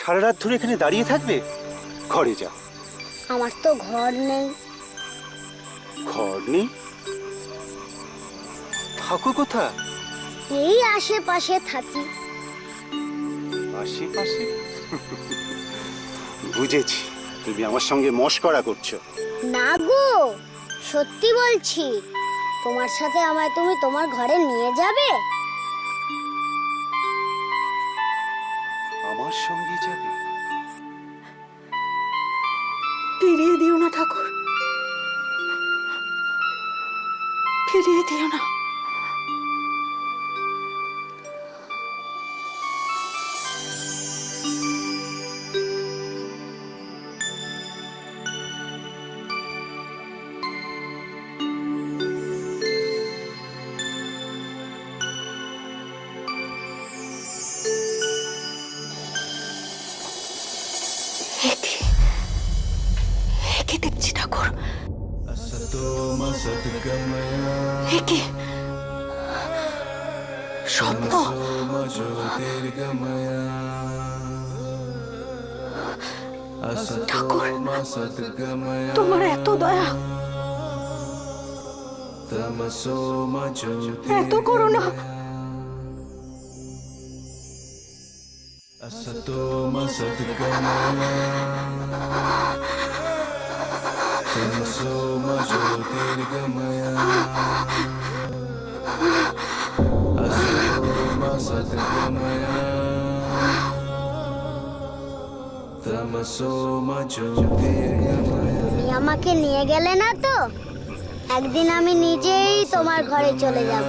সারা রাত ধরে এখানে দাঁড়িয়ে থাকবে? ঘরে যাও। আমার তো ঘর নেই। ঘর নেই? থাকো কোথা? এই আশেপাশে থাকি। আশেপাশে? বুঝেছি, তুমি আমার সঙ্গে মশকরা করছো। না গো, সত্যি বলছি। তোমার সাথে আমায় তুমি তোমার ঘরে নিয়ে যাবে? আমার সঙ্গে যাবে? ফিরিয়ে দিও না ঠাকুর, ফিরিয়ে দিও না। একে দেখছি ঠাকুর, একে স্বপ্ন। ঠাকুর, তোমার এত দয়া, এত করুণা। তুমি আমাকে নিয়ে গেলে না তো? একদিন আমি নিজেই তোমার ঘরে চলে যাব।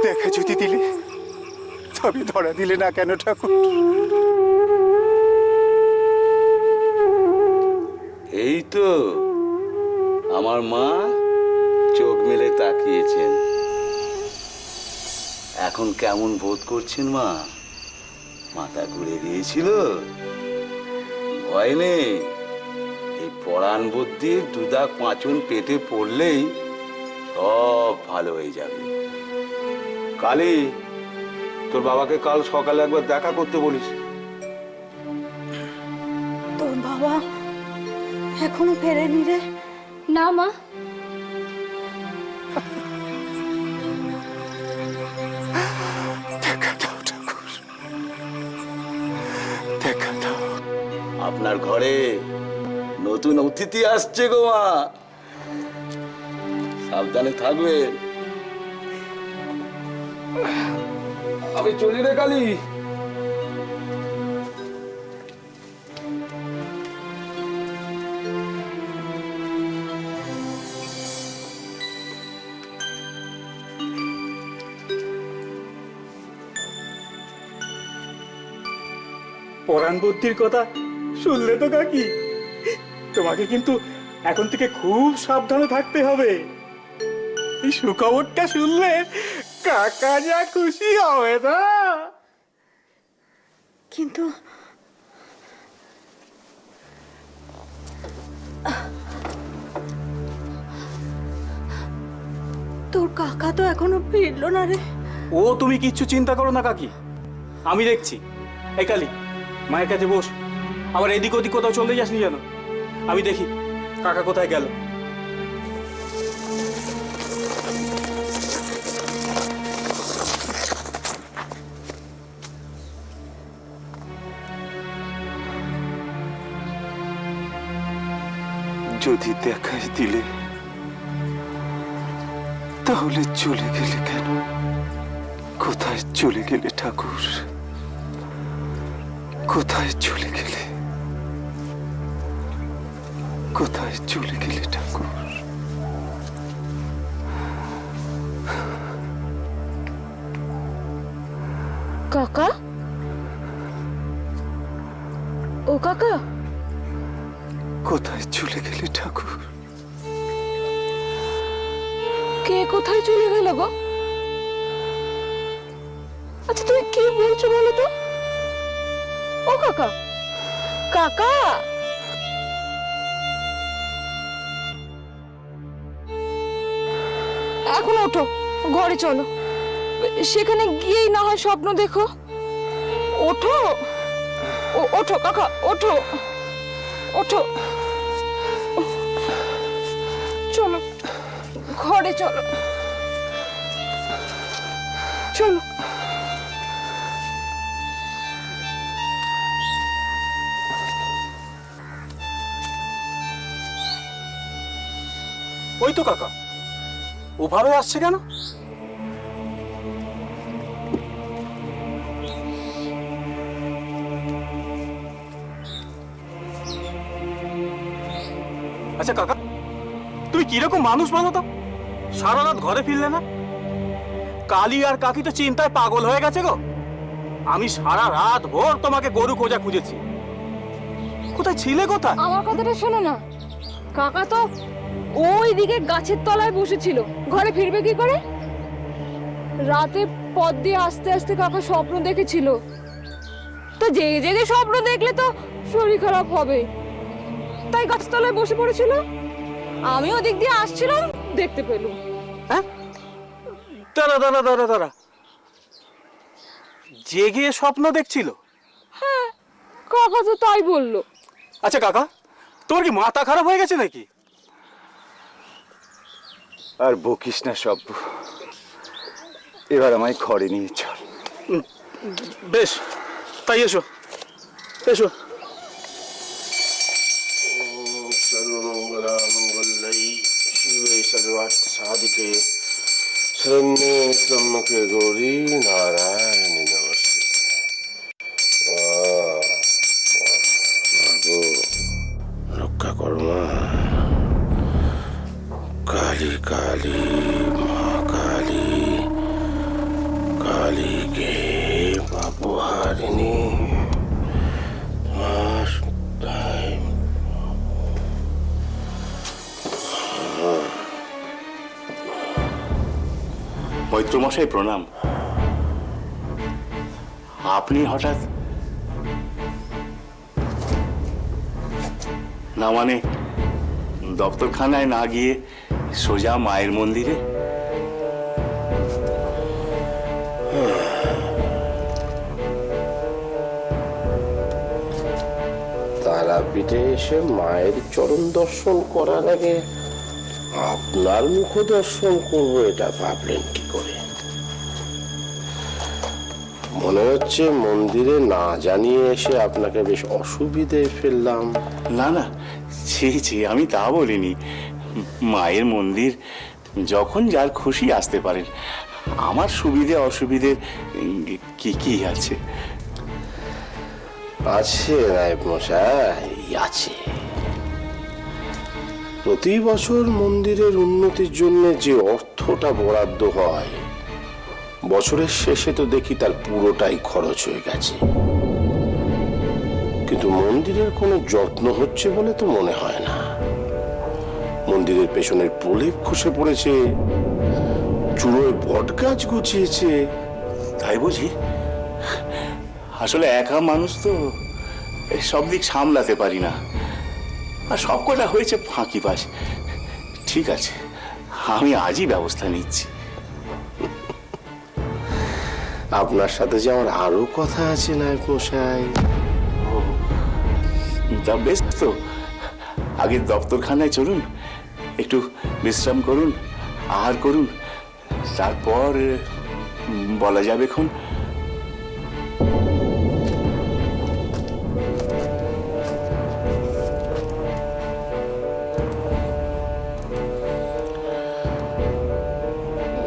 দেখা যদি দিলে, তবে ধরা দিলে না কেন ঠাকুর? এই তো আমার মা চোখ মেলে তাকিয়েছেন। এখন কেমন বোধ করছেন মা? মাথা ঘুরে গিয়েছিল? ভয় নেই, এই পরাণ বুদ্ধি দুদা পাঁচন পেটে পড়লেই সব ভালো হয়ে যাবে। কালী, তোর বাবাকে কাল সকালে একবার দেখা করতে বলিস। তোর বাবা এখনো ফেরেনি রে? না মা, দেখা দাও ঠাকুর, দেখা দাও। আপনার ঘরে নতুন অতিথি আসছে গো মা, সাবধানে থাকবেন। আমি চলি রে কালী। পরাণ বুদ্ধির কথা শুনলে তো কাকি? তোমাকে কিন্তু এখন থেকে খুব সাবধানে থাকতে হবে। এই সুখবরটা শুনলে কাকা যা খুশি হবে না। কিন্তু তোর কাকা তো এখনো ফিরলো না রে। ও তুমি কিচ্ছু চিন্তা করো না কাকি, আমি দেখছি। এই কালী, মায়ের কাছে বস। আবার এদিক ওদিক কোথাও চলে যাসনি যেন। আমি দেখি কাকা কোথায় গেল। যদি দেখাই দিলে, তাহলে চলে গেলে কেন? কোথায় চলে গেলে ঠাকুর? কোথায় চলে গেলে? কোথায় চলে গেলে ঠাকুর? কাকা, ও কাকা, কোথায় চলে গেলে ঠাকুর? কে কোথায় চলে গেল গো? আচ্ছা তুমি কি বলছো বলো তো? ও কাকা, কাকা, এখন ওঠো, ঘরে চলো, সেখানে গিয়েই না হয় স্বপ্ন দেখো। ওঠো, ওঠো কাকা, ওঠো, ওঠো, চলো ঘরে চলো, চলো। ওই তো কাকা, ওভাবে আসছে কেন? আচ্ছা কাকা, তুমি কিরকম মানুষ বলো তো? সারা রাত ঘরে ফিরলে না? কালী আর কাকি তো চিন্তায় পাগল হয়ে গেছে গো। আমি সারা রাত ভোর তোমাকে গরু খোঁজা খুঁজেছি। কোথায় ছিলে, কোথায়? আমার কথাটা শোনো না, কাকা তো ওই দিকে গাছের তলায় বসেছিল, ঘরে ফিরবে কি করে? রাতে পথ দিয়ে আস্তে আস্তে কাকা স্বপ্ন দেখেছিল, তো জেগে জেগে স্বপ্ন দেখলে তো শরীর খারাপ হবে, তাই গাছতলায় বসে পড়েছিল। আমি ওদিক দিয়ে আসছিলাম, দেখতে পেলুম। হ্যাঁ, দাঁড়া দাঁড়া দাঁড়া দাঁড়া, জেগে স্বপ্ন দেখছিল? হ্যাঁ, কাকা তো তাই বললো। আচ্ছা কাকা, তোর কি মাথা খারাপ হয়ে গেছে নাকি? আর বকিস না সব, এবার আমায় ঘরে নিয়ে চল। বেশ, তাই এসো, এসো। सर्वमंगलामंगल्यै शिवे सर्वार्थसाधिके शरण्ये त्र्यंबके गौरी नारायणी नमस्ते। মাগো, রক্ষা করো মা। কালী কালী মা কালী, কালীকে পাপহারিণী মা সদাই। মৈত্রমশাই প্রণাম। আপনি হঠাৎ? না মানে দপ্তরখানায় না গিয়ে সোজা মায়ের মন্দিরে? তারাপীঠে এসে মায়ের চরণ দর্শন করার আগে আপনার মুখ দর্শন করবো, এটা ভাবলেন কি করে? মনে হচ্ছে মন্দিরে না জানিয়ে এসে আপনাকে বেশ অসুবিধে ফেললাম। না না, ছি ছি, আমি তা বলিনি। মায়ের মন্দির যখন যার খুশি আসতে পারেন, আমার সুবিধে অসুবিধে কি কি আছে? আছে নায়েব মশাই, আছে। প্রতি বছর মন্দিরের উন্নতির জন্য যে অর্থটা বরাদ্দ হয়, বছরের শেষে তো দেখি তার পুরোটাই খরচ হয়ে গেছে। কিন্তু মন্দিরের কোনো যত্ন হচ্ছে বলে তো মনে হয় না। মন্দিরের পেছনের প্রলেপ খসে পড়েছে, চূড়োয় বট গাছ গুছিয়েছে। তাই বুঝি? আসলে একা মানুষ তো, সব দিক সামলাতে পারি না, আর সব কটা হয়েছে ফাঁকি বাস। ঠিক আছে, আমি আজই ব্যবস্থা নিচ্ছি। আপনার সাথে যে আমার আরো কথা আছে নায়েব মশাই। তা বেশ তো, আগে দপ্তরখানায় চলুন, একটু বিশ্রাম করুন, আহার করুন, তারপর বলা যাবে এখন।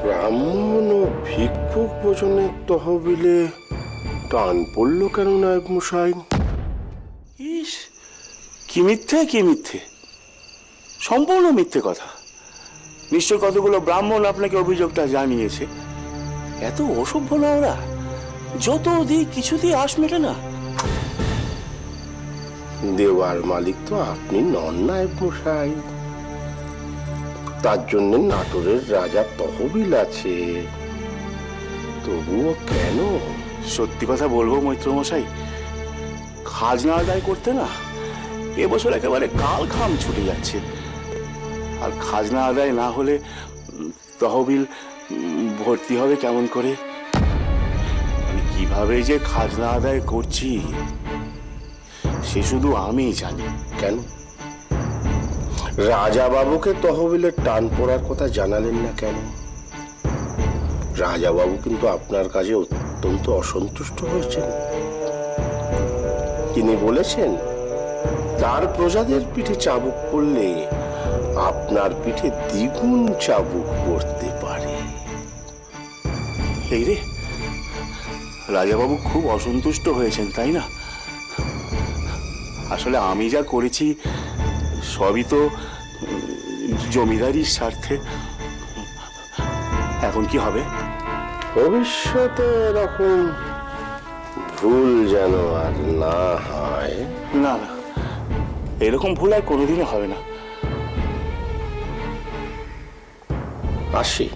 ব্রাহ্মণ ও ভিক্ষুক ভোজনের তহবিলে টান পড়ল কেন নায়েব মশাই? ইস, কি মিথ্যে কি মিথ্যে, সম্পূর্ণ মিথ্যে কথা। নিশ্চয় কতগুলো ব্রাহ্মণ আপনাকে অভিযোগটা জানিয়েছে। এত অসভ্য না ওরা, যত দিক কিছুতেই আশ মেটে না। দেওয়ার মালিক তো আপনি নন নায়েব মশাই। তার জন্য নাটোরের রাজা তহবিল আছে। তবুও কেন? সত্যি কথা বলবো মৈত্র মশাই, খাজনা আদায় করতে না এবছর একেবারে কাল খাম ছুটে যাচ্ছে। আর খাজনা আদায় না হলে তহবিল ভর্তি হবে কেমন করে? আমি কিভাবে যে খাজনা আদায় করছি সে শুধু আমিই জানি। কেন রাজা বাবুকে তহবিলের টান পড়ার কথা জানালেন না কেন? রাজা বাবু কিন্তু আপনার কাজে অত্যন্ত অসন্তুষ্ট হয়েছেন। তিনি বলেছেন তার প্রজাদের পিঠে চাবুক পড়লে আপনার পিঠে দ্বিগুণ চাবুক পড়তে পারে। এই রে, রাজাবাবু খুব অসন্তুষ্ট হয়েছেন তাই না? আসলে আমি যা করেছি সবই তো জমিদারির স্বার্থে। এখন কি হবে? ভবিষ্যতে এরকম ভুল যেন আর না হয়। না না, এরকম ভুল আর কোনোদিনও হবে না। আসি।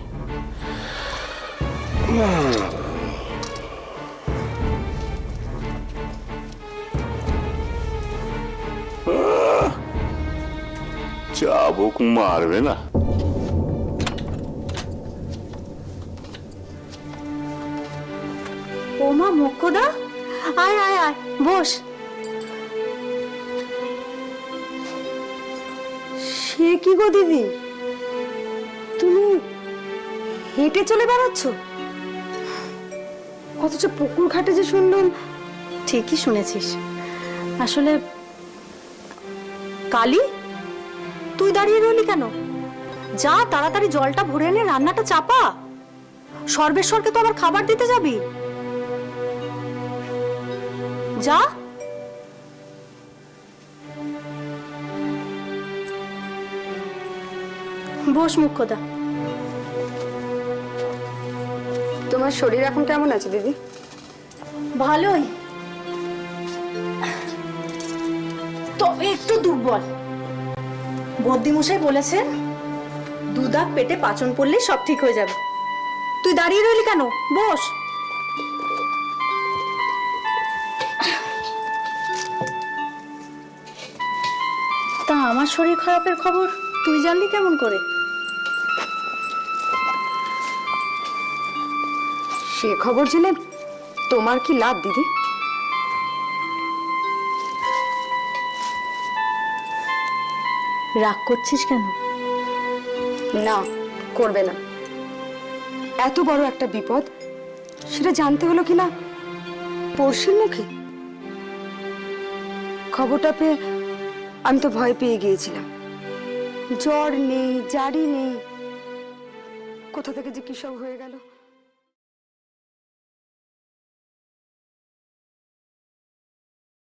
চাবুক মারবে না? ওমা মোক্ষদা, আয় আয় আয়, বস। সে কি গো দিদি, তুমি হেঁটে চলে বেড়াচ্ছ? অথচ পুকুর ঘাটে যে শুনলাম। ঠিকই শুনেছিস। আসলে কালী, তুই দাঁড়িয়ে রইলি কেন? যা তাড়াতাড়ি জলটা ভরে এনে রান্নাটা চাপা। সর্বেশ্বরকে তো আবার খাবার দিতে যাবি। যা। বস মুখ্যদা। তোমার শরীর এখন কেমন আছে দিদি? ভালোই, তবে একটু দুর্বল। বদ্যিমশাই বলেছেন দুদাক পেটে পাচন পড়লেই সব ঠিক হয়ে যাবে। তুই দাঁড়িয়ে রইলি কেন? বস। তা আমার শরীর খারাপের খবর তুই জানলি কেমন করে? সে খবর জেনে তোমার কি লাভ দিদি? রাগ করছিস কেন? না, করবে না। এত বড় একটা বিপদ সেটা জানতে হলো কিনা পড়শির মুখে। খবরটা পেয়ে আমি তো ভয় পেয়ে গিয়েছিলাম। জ্বর নেই, জারি নেই, কোথা থেকে যে কি সব হয়ে গেল।